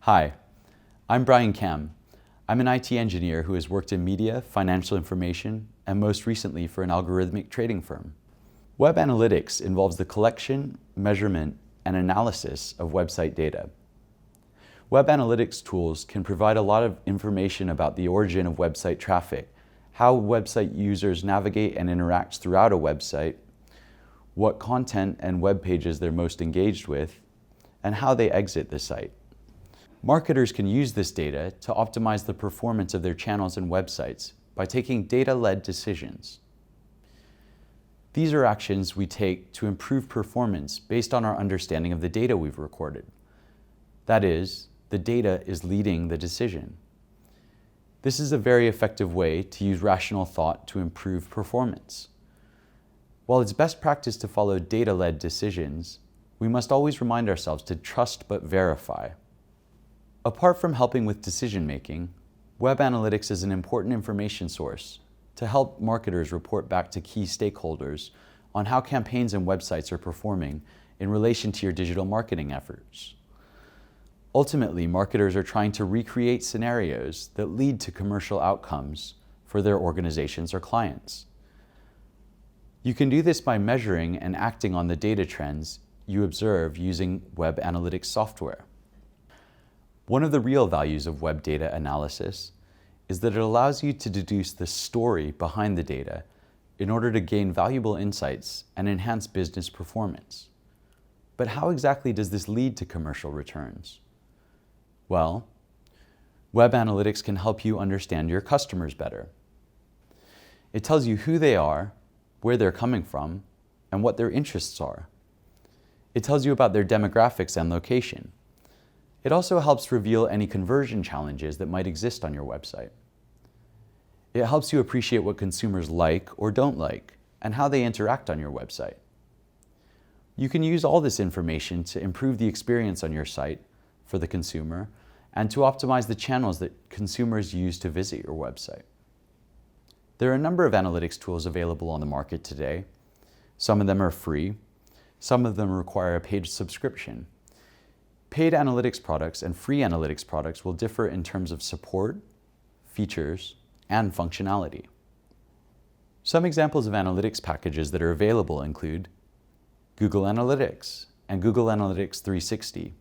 Hi, I'm Brian Kam. I'm an IT engineer who has worked in media, financial information, and most recently for an algorithmic trading firm. Web analytics involves the collection, measurement, and analysis of website data. Web analytics tools can provide a lot of information about the origin of website traffic, how website users navigate and interact throughout a website, what content and web pages they're most engaged with, and how they exit the site. Marketers can use this data to optimize the performance of their channels and websites by taking data-led decisions. These are actions we take to improve performance based on our understanding of the data we've recorded. That is, the data is leading the decision. This is a very effective way to use rational thought to improve performance. While it's best practice to follow data-led decisions, we must always remind ourselves to trust but verify. Apart from helping with decision-making, web analytics is an important information source to help marketers report back to key stakeholders on how campaigns and websites are performing in relation to your digital marketing efforts. Ultimately, marketers are trying to recreate scenarios that lead to commercial outcomes for their organizations or clients. You can do this by measuring and acting on the data trends you observe using web analytics software. One of the real values of web data analysis is that it allows you to deduce the story behind the data in order to gain valuable insights and enhance business performance. But how exactly does this lead to commercial returns? Well, web analytics can help you understand your customers better. It tells you who they are, where they're coming from, and what their interests are. It tells you about their demographics and location. It also helps reveal any conversion challenges that might exist on your website. It helps you appreciate what consumers like or don't like and how they interact on your website. You can use all this information to improve the experience on your site for the consumer and to optimize the channels that consumers use to visit your website. There are a number of analytics tools available on the market today. Some of them are free. Some of them require a paid subscription. Paid analytics products and free analytics products will differ in terms of support, features, and functionality. Some examples of analytics packages that are available include Google Analytics and Google Analytics 360,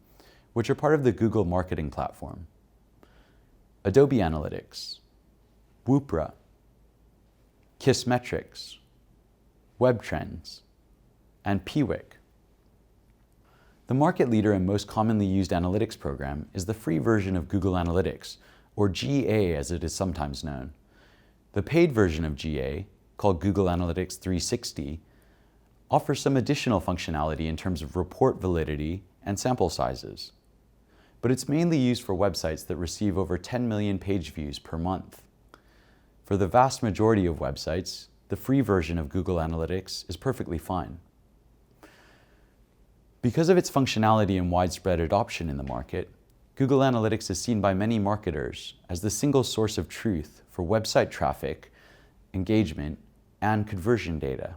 which are part of the Google marketing platform, Adobe Analytics, Woopra, Kissmetrics, Web Trends, and Piwik. The market leader and most commonly used analytics program is the free version of Google Analytics, or GA as it is sometimes known. The paid version of GA, called Google Analytics 360, offers some additional functionality in terms of report validity and sample sizes. But it's mainly used for websites that receive over 10 million page views per month. For the vast majority of websites, the free version of Google Analytics is perfectly fine. Because of its functionality and widespread adoption in the market, Google Analytics is seen by many marketers as the single source of truth for website traffic, engagement, and conversion data.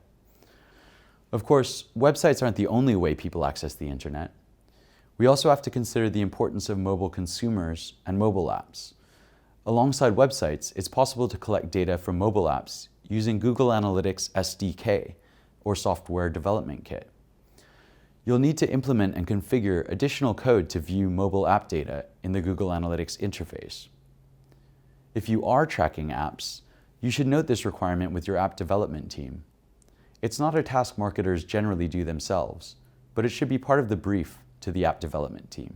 Of course, websites aren't the only way people access the internet. We also have to consider the importance of mobile consumers and mobile apps. Alongside websites, it's possible to collect data from mobile apps using Google Analytics SDK, or Software Development Kit. You'll need to implement and configure additional code to view mobile app data in the Google Analytics interface. If you are tracking apps, you should note this requirement with your app development team. It's not a task marketers generally do themselves, but it should be part of the brief to the app development team.